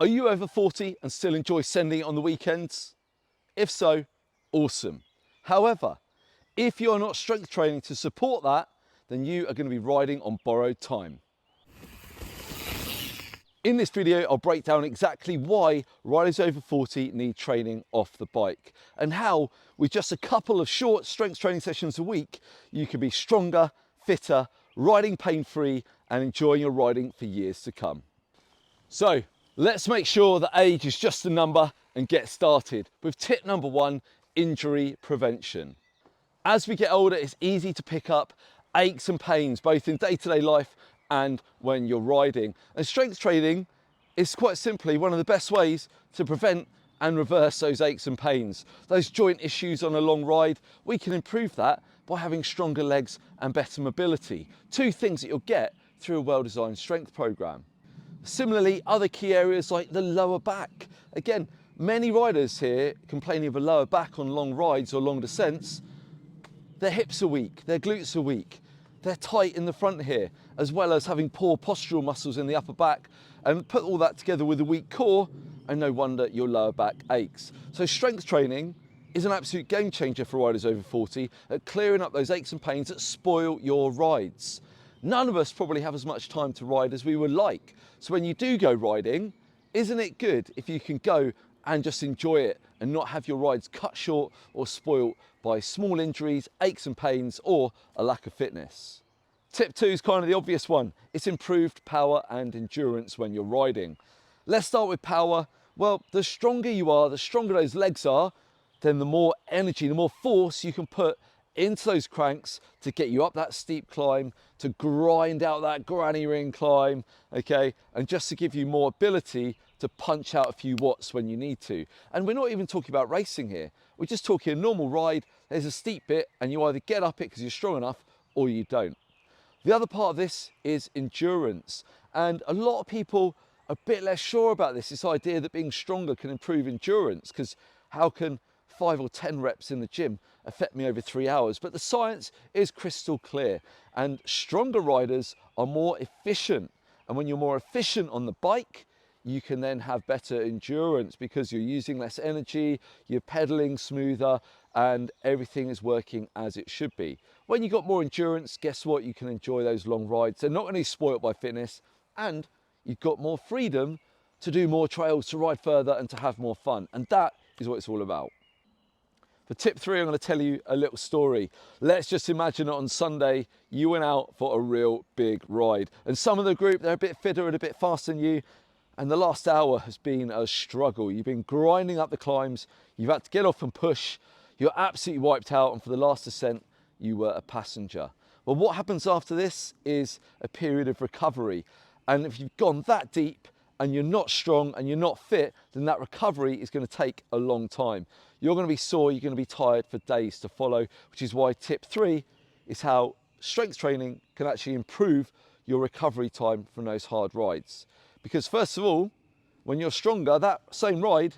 Are you over 40 and still enjoy sending it on the weekends? If so, awesome. However, if you're not strength training to support that, then you are going to be riding on borrowed time. In this video, I'll break down exactly why riders over 40 need training off the bike and how with just a couple of short strength training sessions a week, you can be stronger, fitter, riding pain-free and enjoying your riding for years to come. So let's make sure that age is just a number and get started with tip number 1, injury prevention. As we get older, it's easy to pick up aches and pains, both in day-to-day life and when you're riding. And strength training is quite simply one of the best ways to prevent and reverse those aches and pains. Those joint issues on a long ride, we can improve that by having stronger legs and better mobility. 2 things that you'll get through a well-designed strength program. Similarly, other key areas like the lower back. Again, many riders here complaining of a lower back on long rides or long descents. Their hips are weak, their glutes are weak, they're tight in the front here, as well as having poor postural muscles in the upper back, and put all that together with a weak core, and no wonder your lower back aches. So strength training is an absolute game changer for riders over 40 at clearing up those aches and pains that spoil your rides. None of us probably have as much time to ride as we would like. So when you do go riding, isn't it good if you can go and just enjoy it and not have your rides cut short or spoilt by small injuries, aches and pains, or a lack of fitness? Tip 2 is kind of the obvious one. It's improved power and endurance when you're riding. Let's start with power. Well, the stronger you are, the stronger those legs are, then the more energy, the more force you can put into those cranks to get you up that steep climb, to grind out that granny ring climb, okay, and just to give you more ability to punch out a few watts when you need to. And we're not even talking about racing here. We're just talking a normal ride. There's a steep bit and you either get up it because you're strong enough or you don't. The other part of this is endurance. And a lot of people are a bit less sure about this idea that being stronger can improve endurance, because how can 5 or 10 reps in the gym affect me over 3 hours? But the science is crystal clear, and stronger riders are more efficient. And when you're more efficient on the bike, you can then have better endurance because you're using less energy, you're pedaling smoother, and everything is working as it should be. When you've got more endurance, guess what? You can enjoy those long rides. They're not only spoilt by fitness, and you've got more freedom to do more trails, to ride further, and to have more fun. And that is what it's all about. For tip 3, I'm going to tell you a little story. Let's just imagine that on Sunday, you went out for a real big ride. And some of the group, they're a bit fitter and a bit faster than you. And the last hour has been a struggle. You've been grinding up the climbs. You've had to get off and push. You're absolutely wiped out. And for the last descent, you were a passenger. Well, what happens after this is a period of recovery. And if you've gone that deep and you're not strong and you're not fit, then that recovery is going to take a long time. You're going to be sore, you're going to be tired for days to follow, which is why tip 3 is how strength training can actually improve your recovery time from those hard rides. Because first of all, when you're stronger, that same ride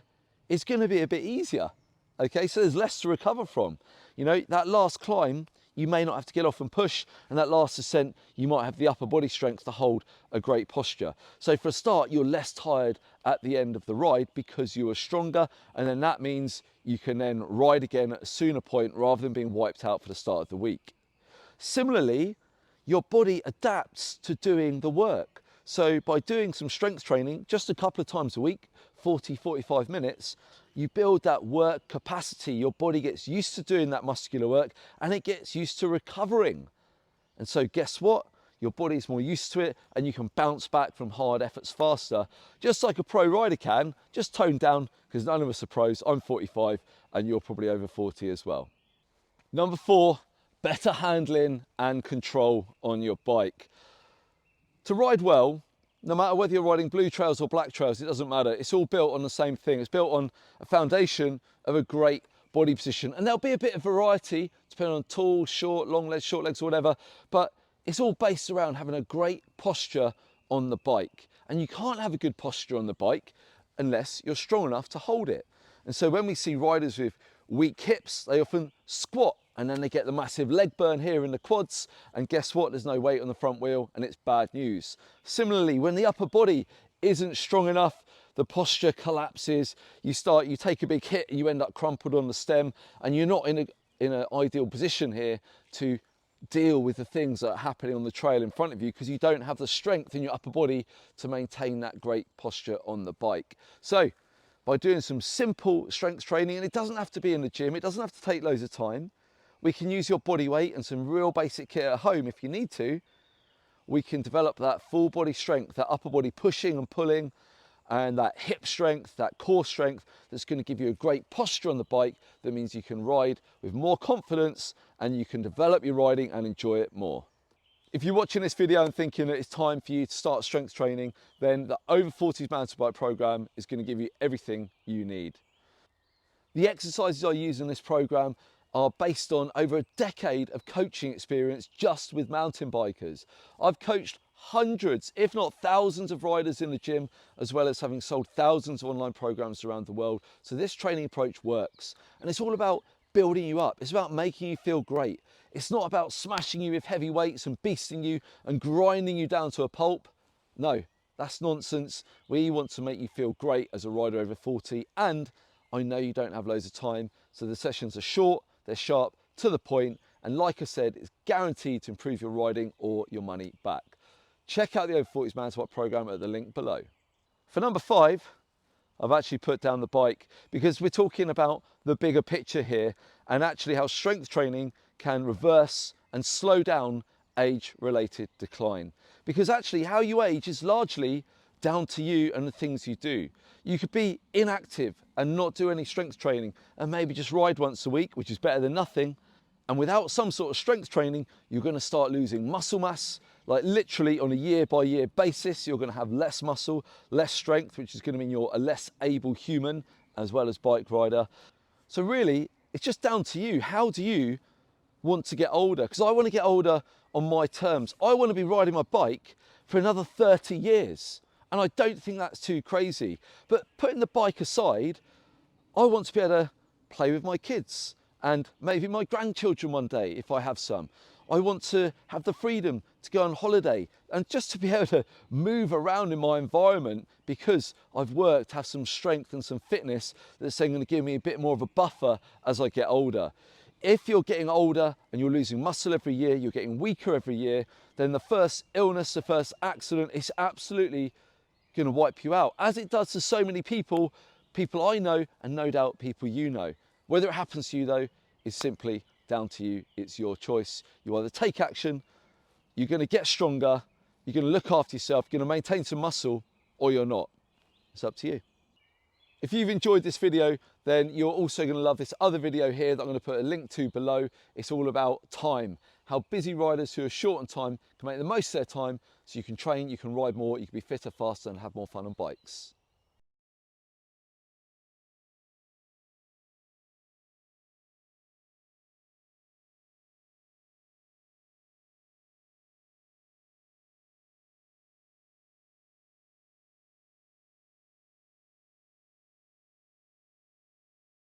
is going to be a bit easier. Okay, so there's less to recover from. You know, that last climb, you may not have to get off and push, and that last descent, you might have the upper body strength to hold a great posture. So for a start, you're less tired at the end of the ride because you are stronger, and then that means you can then ride again at a sooner point rather than being wiped out for the start of the week. Similarly, your body adapts to doing the work. So by doing some strength training just a couple of times a week, 40, 45 minutes, you build that work capacity. Your body gets used to doing that muscular work and it gets used to recovering. And so guess what? Your body's more used to it and you can bounce back from hard efforts faster, just like a pro rider can, just toned down, because none of us are pros. I'm 45 and you're probably over 40 as well. Number 4, better handling and control on your bike. To ride well, no matter whether you're riding blue trails or black trails, it doesn't matter. It's all built on the same thing. It's built on a foundation of a great body position. And there'll be a bit of variety depending on tall, short, long legs, short legs, or whatever. But it's all based around having a great posture on the bike. And you can't have a good posture on the bike unless you're strong enough to hold it. And so when we see riders with weak hips, they often squat and then they get the massive leg burn here in the quads, and guess what? There's no weight on the front wheel and it's bad news. Similarly, when the upper body isn't strong enough, the posture collapses, you take a big hit and you end up crumpled on the stem, and you're not in an ideal position here to deal with the things that are happening on the trail in front of you, because you don't have the strength in your upper body to maintain that great posture on the bike. So by doing some simple strength training, and it doesn't have to be in the gym, it doesn't have to take loads of time, we can use your body weight and some real basic kit at home if you need to. We can develop that full body strength, that upper body pushing and pulling, and that hip strength, that core strength, that's going to give you a great posture on the bike. That means you can ride with more confidence and you can develop your riding and enjoy it more. If you're watching this video and thinking that it's time for you to start strength training, then the Over 40s mountain bike program is going to give you everything you need. The exercises I use in this program are based on over a decade of coaching experience just with mountain bikers. I've coached hundreds, if not thousands of riders in the gym, as well as having sold thousands of online programs around the world. So this training approach works, and it's all about building you up. It's about making you feel great. It's not about smashing you with heavy weights and beasting you and grinding you down to a pulp. No, that's nonsense. We want to make you feel great as a rider over 40, and I know you don't have loads of time, so the sessions are short, they're sharp, to the point, and like I said, it's guaranteed to improve your riding or your money back. Check out the Over 40s mountain bike program at the link below. For number 5, I've actually put down the bike, because we're talking about the bigger picture here, and actually how strength training can reverse and slow down age-related decline. Because actually how you age is largely down to you and the things you do. You could be inactive and not do any strength training and maybe just ride once a week, which is better than nothing. And without some sort of strength training, you're going to start losing muscle mass. Like literally on a year-by-year basis, you're going to have less muscle, less strength, which is going to mean you're a less able human as well as bike rider. So really, it's just down to you. How do you want to get older? Because I want to get older on my terms. I want to be riding my bike for another 30 years. And I don't think that's too crazy. But putting the bike aside, I want to be able to play with my kids and maybe my grandchildren one day if I have some. I want to have the freedom to go on holiday and just to be able to move around in my environment, because I've worked, have some strength and some fitness that's then going to give me a bit more of a buffer as I get older. If you're getting older and you're losing muscle every year, you're getting weaker every year, then the first illness, the first accident is absolutely going to wipe you out, as it does to so many people I know, and no doubt people you know. Whether it happens to you though is simply down to you. It's your choice. You either take action, you're going to get stronger, you're going to look after yourself, you're going to maintain some muscle, or you're not. It's up to you. If you've enjoyed this video, then you're also going to love this other video here that I'm going to put a link to below. It's all about time, how busy riders who are short on time can make the most of their time so you can train, you can ride more, you can be fitter, faster, and have more fun on bikes.